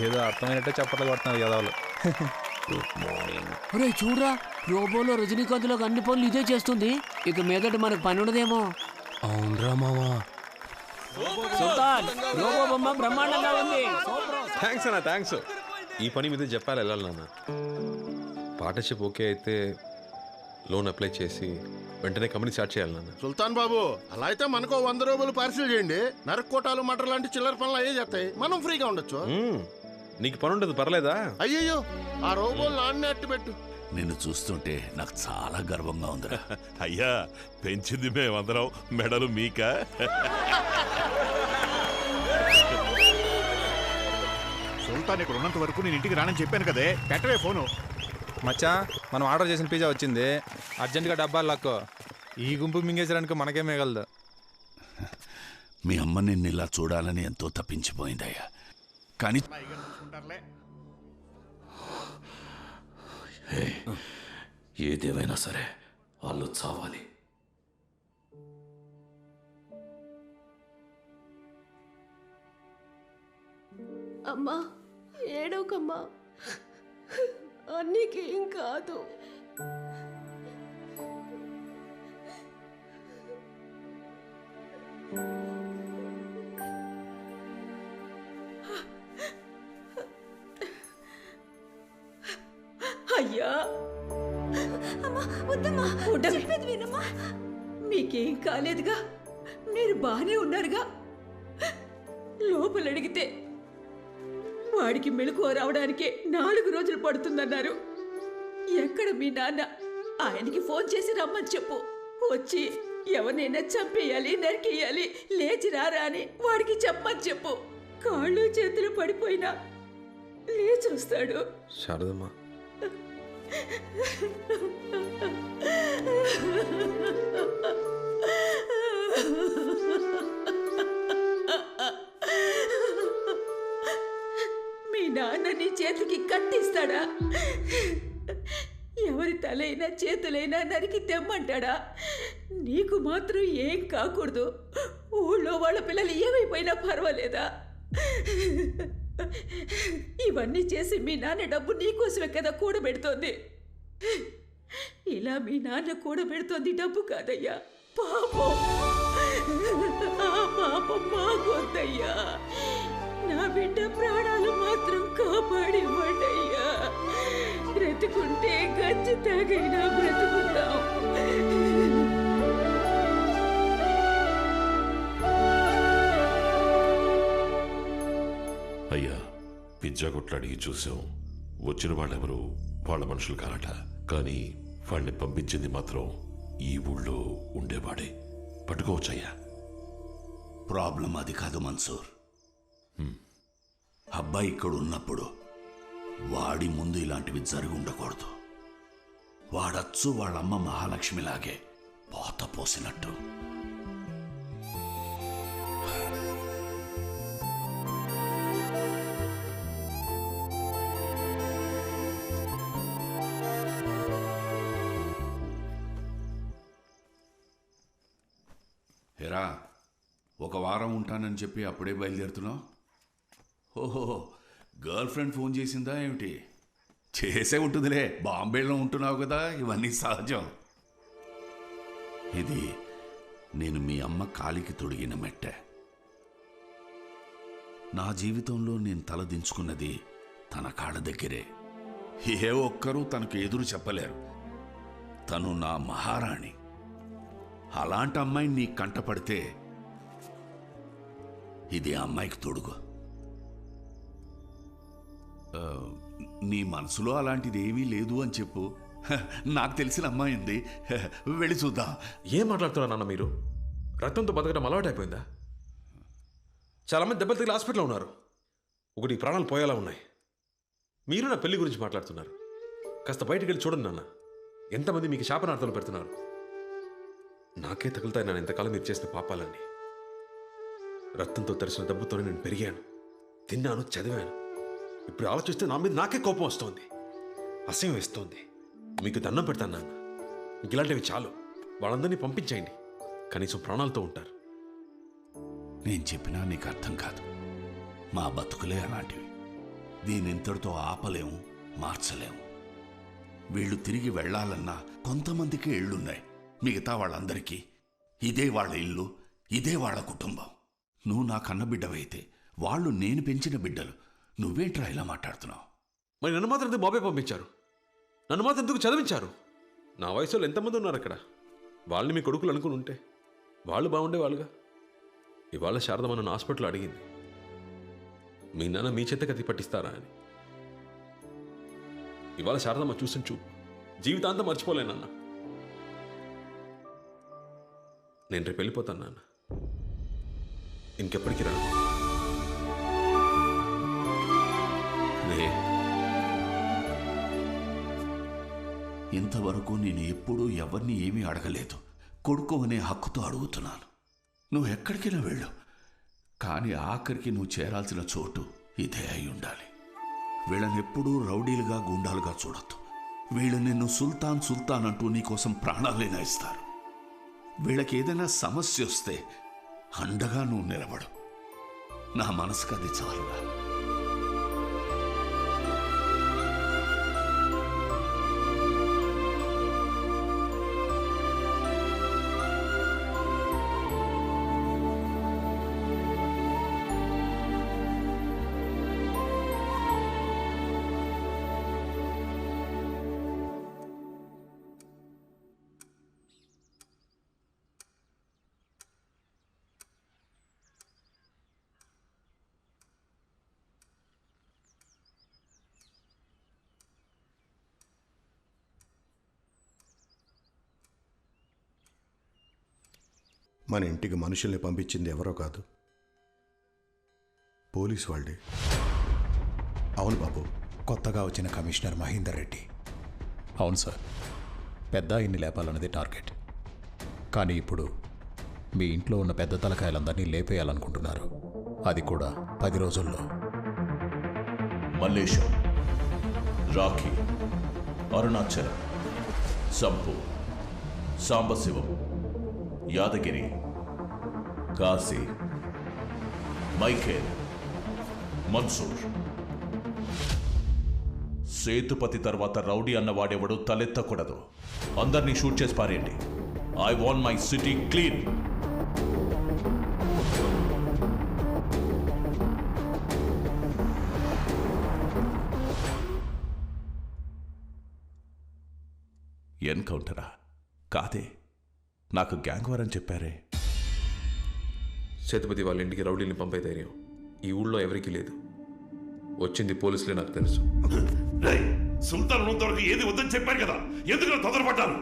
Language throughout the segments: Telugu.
ఏదో అర్థమైనట్టే చప్పట్లు కొడుతున్నారు యదవలు. ఒరే చూడరా, రోబోలో రజనీకాంత్లో అన్ని పనులు ఇదే చేస్తుంది. ఇక మీదట మనకు పని ఉండదేమో. అవునరా మావా. సుల్తాన్, రోబో బొమ్మ బ్రహ్మాండంగా ఉంది. థ్యాంక్స్ అన్న, థ్యాంక్స్. ఈ పని మీద చెప్పాలి వెళ్ళాలి నాన్న. పార్ట్నర్షిప్ ఓకే అయితే లోన్ అప్లై చేసి వెంటనే కంపెనీ స్టార్ట్ చేయాలి నాన్న. సుల్తాన్ బాబు, అలా అయితే మనకు 100 రూపాయలు పార్సిల్ చేయండి. నరకోటాలు మటర్ లాంటి చిల్లర పనులు అయ్యే చేస్తాయి, మనం ఫ్రీగా ఉండొచ్చు. నీకు పని ఉండదు, పర్లేదా? అయ్యయ్యో, ఆ రోబోలు నాన్నే అట్టు పెట్టు. నిన్ను చూస్తుంటే నాకు చాలా గర్వంగా ఉందిరా. అయ్యా, పెంచింది మేమందరం, మెడలు మీక. సుల్తాన్ ఇక్కడ ఉన్నంత వరకు నేను ఇంటికి రానని చెప్పాను కదే, పెట్టవే ఫోను. మచ్చా, మనం ఆర్డర్ చేసిన పిజ్జా వచ్చింది. అర్జెంటుగా డబ్బాలు లాక్కో. ఈ గుంపు మింగేసడానికి మనకే మిగలదు. మీ అమ్మ నిన్ను ఇలా చూడాలని ఎంతో తప్పించిపోయిందయ్యా. కానీ ఏదేమైనా సరే వాళ్ళు చావాలి. అమ్మా, ఏడవకమ్మా, అన్నికేం కాదు. అయ్యా, మీకేం కాలేదుగా, మీరు బానే ఉన్నారుగా. లోపల అడిగితే వాడికి మెలకువ రావడానికే 4 రోజులు పడుతుందన్నారు. ఎక్కడ మీ నాన్న? ఆయనకి ఫోన్ చేసి రమ్మని చెప్పు. వచ్చి ఎవరినైనా చంపేయాలి, నరికేయాలి, లేచి రారా అని వాడికి చెప్పమని చెప్పు. కాళ్ళు చేతులు పడిపోయినా లేచి వస్తాడు. శారదమ్మా, మీ నాన్న నీ చేతికి కట్టిస్తాడా? ఎవరి తలైనా చేతులైనా నరికి తెమ్మంటాడా? నీకు మాత్రం ఏం కాకూడదు. ఊళ్ళో వాళ్ళ పిల్లలు ఏమైపోయినా పర్వాలేదా? ఇవన్నీ చేసి మీ నాన్న డబ్బు నీకోసమే కదా కూడబెడుతోంది. ఇలా మీ నాన్న కూడబెడుతోంది డబ్బు కాదయ్యా, పాపం. ఆ పాపం మాకొద్దయ్యా. నా బిడ్డ ప్రాణాలు మాత్రం కాపాడివ్వండయ్యా. బ్రతుకుంటే గచ్చి తాగైనా బ్రతుకుతాం. అయ్యా, పిజ్జా కొట్లు అడిగి చూసాం. వచ్చిన వాళ్ళెవరు వాళ్ళ మనుషులు కానట. కానీ వాడిని పంపించింది మాత్రం ఈ ఊళ్ళో ఉండేవాడే. పట్టుకోవచ్చయ్యా. ప్రాబ్లం అది కాదు మన్సూర్. అబ్బాయి ఇక్కడ ఉన్నప్పుడు వాడి ముందు ఇలాంటివి జరిగి ఉండకూడదు. వాడచ్చు వాళ్ళమ్మ మహాలక్ష్మిలాగే పోత పోసినట్టు. ఎరా, 1 వారం ఉంటానని చెప్పి అప్పుడే బయలుదేరుతున్నావు? ఓహో, గర్ల్ ఫ్రెండ్ ఫోన్ చేసిందా ఏమిటి? చేసే ఉంటుందిలే, బాంబేలో ఉంటున్నావు కదా, ఇవన్నీ సహజం. ఇది నేను మీ అమ్మ కాలికి తొడిగిన మెట్టె. నా జీవితంలో నేను తలదించుకున్నది తన కాళ్ళ దగ్గరే. ఏ ఒక్కరూ తనకు ఎదురు చెప్పలేరు. తను నా మహారాణి. అలాంటి అమ్మాయిని నీ కంటపడితే ఇది ఆ అమ్మాయికి తొడుగు. నీ మనసులో అలాంటిది ఏమీ లేదు అని చెప్పు. నాకు తెలిసిన అమ్మాయి ఉంది, వెళ్ళి చూద్దాం. ఏం మాట్లాడుతున్నారు నాన్న మీరు? రక్తంతో బతకడం అలవాటు అయిపోయిందా? చాలామంది దెబ్బలు తగిలి హాస్పిటల్లో ఉన్నారు. ఒకటి ప్రాణాలు పోయేలా ఉన్నాయి. మీరు నా పెళ్లి గురించి మాట్లాడుతున్నారు. కాస్త బయటికి వెళ్ళి చూడండి నాన్న. ఎంతమంది మీకు శాపనార్థాలు పెడుతున్నారు. నాకే తగులుతాయి నాన్న ఇంతకాలం మీరు చేసిన పాపాలన్నీ. రక్తంతో తరిసిన దెబ్బతోనే నేను పెరిగాను, తిన్నాను, చదివాను. ఇప్పుడు ఆలోచిస్తే నా మీద నాకే కోపం వస్తోంది, అసహ్యం వేస్తోంది. మీకు దండం పెడతాను నాన్న, మీకు ఇలాంటివి చాలు. వాళ్ళందరినీ పంపించేయండి, కనీసం ప్రాణాలతో ఉంటారు. నేను చెప్పినా నీకు అర్థం కాదు. మా బతుకులే అలాంటివి. దీనింతటితో ఆపలేం, మార్చలేం. వీళ్ళు తిరిగి వెళ్లాలన్నా కొంతమందికి ఇళ్లున్నాయి. మిగతా వాళ్ళందరికీ ఇదే వాళ్ళ ఇల్లు, ఇదే వాళ్ళ కుటుంబం. నువ్వు నా కన్నబిడ్డవైతే వాళ్ళు నేను పెంచిన బిడ్డలు. నువ్వేంట్రా ఇలా మాట్లాడుతున్నావు? మరి నన్ను మాత్రం ఎందుకు బాబాయ్ పంపించారు? నన్ను మాత్రం ఎందుకు చదివించారు? నా వయసులో ఎంతమంది ఉన్నారు అక్కడ? వాళ్ళని మీ కొడుకులు అనుకుని ఉంటే వాళ్ళు బాగుండేవాళ్ళుగా. ఇవాళ శారదమ్మ నన్ను హాస్పిటల్లో అడిగింది, మీ నాన్న మీ చేత కత్తి పట్టిస్తారా అని. ఇవాళ శారదమ్మ చూసిన చూపు జీవితాంతం మర్చిపోలేనన్నా. నేను రేపు వెళ్ళిపోతాను నాన్న, ఇంకెప్పటికీ రాను. ఇంతవరకు నేను ఎప్పుడూ ఎవరిని ఏమీ అడగలేదు. కొడుకు అనే హక్కుతో అడుగుతున్నాను. నువ్వు ఎక్కడికైనా వెళ్ళు, కానీ ఆఖరికి నువ్వు చేరాల్సిన చోటు ఇదే అయి ఉండాలి. వీళ్ళనెప్పుడూ రౌడీలుగా, గుండాలుగా చూడొద్దు. వీళ్ళు నిన్ను సుల్తాన్ సుల్తాన్ అంటూ నీకోసం ప్రాణాలైనా ఇస్తారు. వీళ్ళకి ఏదైనా సమస్య వస్తే అండగా నువ్వు నిలబడు. నా మనసుకు అది చాలుగా. మన ఇంటికి మనుషుల్ని పంపించింది ఎవరో కాదు, పోలీసు వాళ్ళే. అవును బాబు, కొత్తగా వచ్చిన కమిషనర్ మహేందర్ రెడ్డి. అవును సార్, పెద్ద ఇన్ని లేపాలన్నది టార్గెట్. కానీ ఇప్పుడు మీ ఇంట్లో ఉన్న పెద్ద తలకాయలందరినీ లేపేయాలనుకుంటున్నారు. అది కూడా 10 రోజుల్లో. మల్లేశం, రాఖీ, అరుణాచలం, సంపు, సాంబశివం, యాదగిరి, కాశీ, మైఖేల్, మన్సూర్. సేతుపతి తర్వాత రౌడీ అన్నవాడెవడు తలెత్తకూడదు. అందరినీ షూట్ చేసి పారేయండి. I want my city clean. ఎన్కౌంటరా? కాదే, నాకు గ్యాంగ్ వార్ అని చెప్పారే. సేతుపతి వాళ్ళ ఇంటికి రౌడీని పంపే ధైర్యం ఈ ఊళ్ళో ఎవరికీ లేదు. వచ్చింది పోలీసులే, నాకు తెలుసు. సుల్తాన్ ఉన్నంతవరకు ఏది వద్దని చెప్పారు కదా, ఎందుకు తొందరపడ్డారు?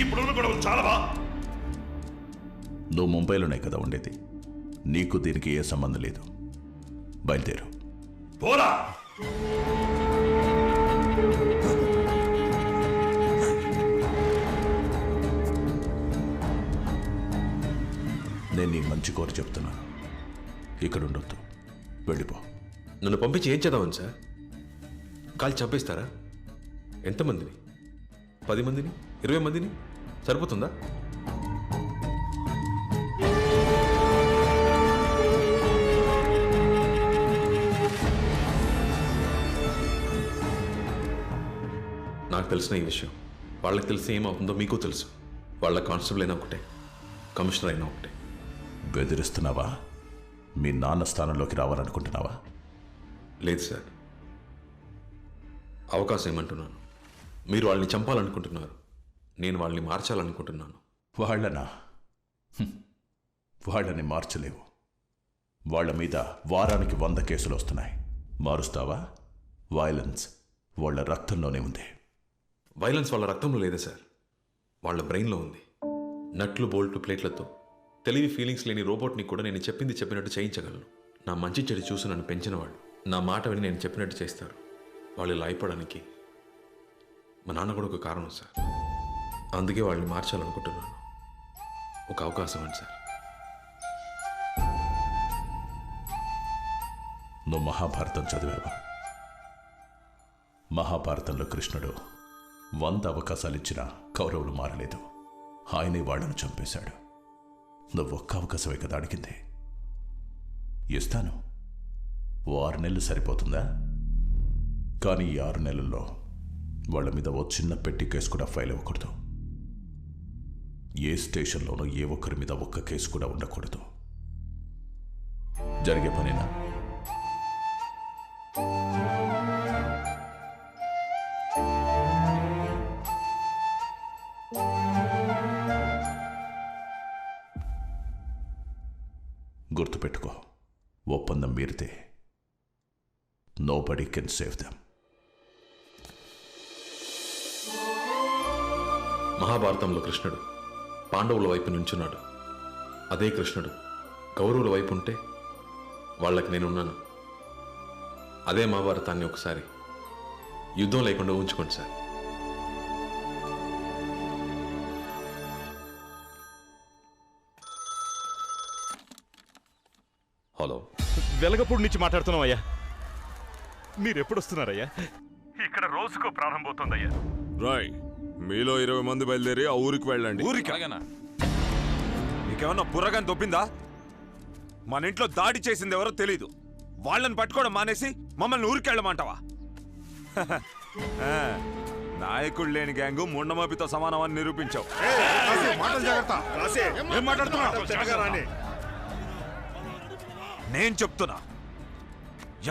ఇప్పుడున్న గొడవలు చాలావా? నువ్వు ముంబైలోనే కదా ఉండేది, నీకు దీనికి ఏ సంబంధం లేదు. బయలుదేరు. పోరా. నేను నీ మంచి కోరి చెప్తున్నాను, ఇక్కడ ఉండొద్దు, వెళ్ళిపో. నన్ను పంపించి ఏం చేద్దామని సార్? కాల్ చంపేస్తారా? ఎంతమందిని? 10 మందిని? 20 మందిని? సరిపోతుందా? నాకు తెలిసిన ఈ విషయం వాళ్ళకి తెలిసి ఏమవుతుందో మీకు తెలుసు. వాళ్ళ కానిస్టేబుల్ అయినా ఒకటే, కమిషనర్ అయినా ఒకటే. బెదిరిస్తున్నావా? మీ నాన్న స్థానంలోకి రావాలనుకుంటున్నావా? లేదు సార్, అవకాశం ఏమంటున్నాను. మీరు వాళ్ళని చంపాలనుకుంటున్నారు, నేను వాళ్ళని మార్చాలనుకుంటున్నాను. వాళ్ళనా? వాళ్ళని మార్చలేవు. వాళ్ళ మీద వారానికి 100 కేసులు వస్తున్నాయి. మారుస్తావా? వైలెన్స్ వాళ్ళ రక్తంలోనే ఉంది. వైలెన్స్ వాళ్ళ రక్తంలో లేదా సార్, వాళ్ళ బ్రెయిన్లో ఉంది. నట్లు బోల్ట్లు ప్లేట్లతో తెలివి ఫీలింగ్స్ లేని రోబోట్ని కూడా నేను చెప్పింది చెప్పినట్టు చేయించగలను. నా మంచి చెడు చూసి నన్ను పెంచిన వాళ్ళు నా మాట విని నేను చెప్పినట్టు చేస్తారు. వాళ్ళు ఇలా అయిపోవడానికి మా నాన్న కూడా ఒక కారణం సార్. అందుకే వాళ్ళని మార్చాలనుకుంటున్నాను. ఒక అవకాశం అండి సార్. నువ్వు మహాభారతం చదివావా? మహాభారతంలో కృష్ణుడు 100 అవకాశాలు ఇచ్చినా కౌరవులు మారలేదు. ఆయనే వాళ్ళను చంపేశాడు. నువ్వు ఒక్క అవకాశమే కదా అడిగింది. ఇస్తాను. 6 నెలలు సరిపోతుందా? కానీ ఈ 6 నెలల్లో వాళ్ళ మీద ఓ చిన్న పెట్టి కేసు కూడా ఫైల్ అవ్వకూడదు. ఏ స్టేషన్లోనూ ఏ ఒక్కరి మీద ఒక్క కేసు కూడా ఉండకూడదు. జరిగే పనేనా? గుర్తుపెట్టుకో, ఒప్పందం మీరితే నోబడీ కెన్ సేవ్ దెమ్. మహాభారతంలో కృష్ణుడు పాండవుల వైపు నుంచున్నాడు. అదే కృష్ణుడు కౌరవుల వైపు ఉంటే వాళ్ళకి నేనున్నాను. అదే మహాభారతాన్ని ఒకసారి యుద్ధం లేకుండా ఉంచుకోండి సార్. హలో, వెలగపూడి నుంచి మాట్లాడుతున్నాం. మీరు ఎప్పుడు వస్తున్నారయ్యా? ఇక్కడ రోజుకో ప్రాణం పోతుందయ్యా. రాయ్, మీలో 20 మంది బయలుదేరి ఆ ఊరికి వెళ్ళండి. ఊరికి నీకేమన్నా బుర్రగాని తొప్పిందా? మన ఇంట్లో దాడి చేసింది ఎవరో తెలీదు. వాళ్ళని పట్టుకోవడం మానేసి మమ్మల్ని ఊరికి వెళ్ళమంటావా? నాయకుడు లేని గ్యాంగు ముండమాపితో సమానమని నిరూపించావు. నేను చెప్తున్నా,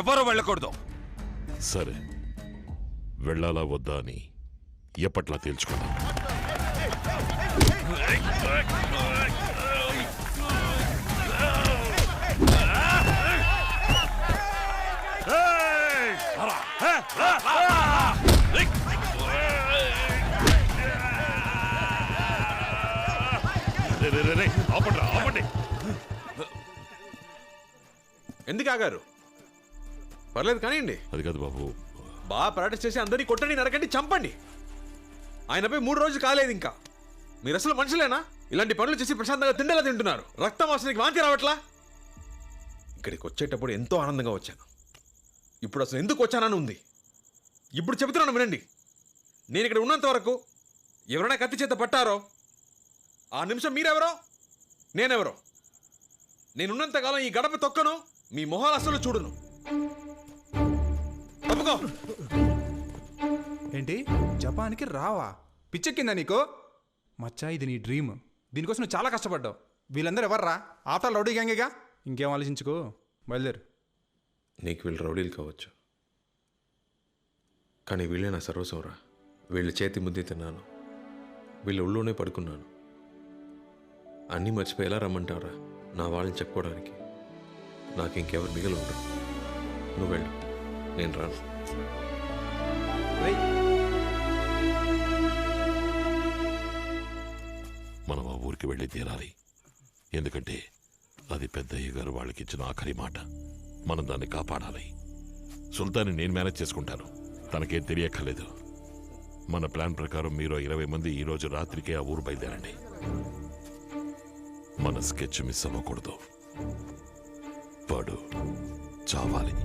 ఎవరు వెళ్ళకూడదు. సరే, వెళ్ళాలా వద్దా అని ఎప్పట్లా తేల్చుకుందాం. ఎందుకు ఆగారు? పర్లేదు కానివ్వండి. అది కాదు బాబు, బాగా ప్రాక్టీస్ చేసి అందరినీ కొట్టండి, నరకండి, చంపండి. ఆయనపై 3 రోజులు కాలేదు ఇంకా. మీరు అసలు మనుషులేనా? ఇలాంటి పనులు చేసి ప్రశాంతంగా తిండేలా తింటున్నారు. రక్తం వాసనకి వాంతి రావట్లా? ఇక్కడికి వచ్చేటప్పుడు ఎంతో ఆనందంగా వచ్చాను. ఇప్పుడు అసలు ఎందుకు వచ్చానని ఉంది. ఇప్పుడు చెబుతున్నాను వినండి. నేను ఇక్కడ ఉన్నంత వరకు ఎవరైనా కత్తి చేత పట్టారో ఆ నిమిషం మీరెవరో నేనెవరో. నేనున్నంతకాలం ఈ గడప తొక్కను, మీ మొహాలు అసలు చూడును. తప్పుకో. ఏంటి, జపాన్కి రావా? పిచ్చెక్కిందా నీకు? మచ్చా, ఇది నీ డ్రీమ్. దీనికోసం నువ్వు చాలా కష్టపడ్డావు. వీళ్ళందరూ ఎవర్రా? ఆఫ్టర్ రౌడీ గ్యాంగేగా. ఇంకేం ఆలోచించుకో, బయలుదేరు. నీకు వీళ్ళు రౌడీలు కావచ్చు, కానీ వీళ్ళే నా సర్వస్వంరా. వీళ్ళ చేతి ముద్ది తిన్నాను, వీళ్ళ ఒళ్ళోనే పడుకున్నాను. అన్నీ మర్చిపోయి ఎలా రమ్మంటావురా నా వాళ్ళని చెప్పుకోవడానికి? నాకు ఇంకెవరు మిగిలి ఉండరు. నువ్వు వెళ్ళు, నేను రాను. మనం ఆ ఊరికి వెళ్ళి తీరాలి. ఎందుకంటే అది పెద్దయ్య గారు వాళ్ళకి ఇచ్చిన ఆఖరి మాట. మనం దాన్ని కాపాడాలి. సుల్తాన్ని నేను మేనేజ్ చేసుకుంటాను, తనకేం తెలియక్కర్లేదు. మన ప్లాన్ ప్రకారం మీరు 20 మంది ఈ రోజు రాత్రికే ఆ ఊరు బయలుదేరండి. మన స్కెచ్ మిస్ అవ్వకూడదు. వాడు చావాలి.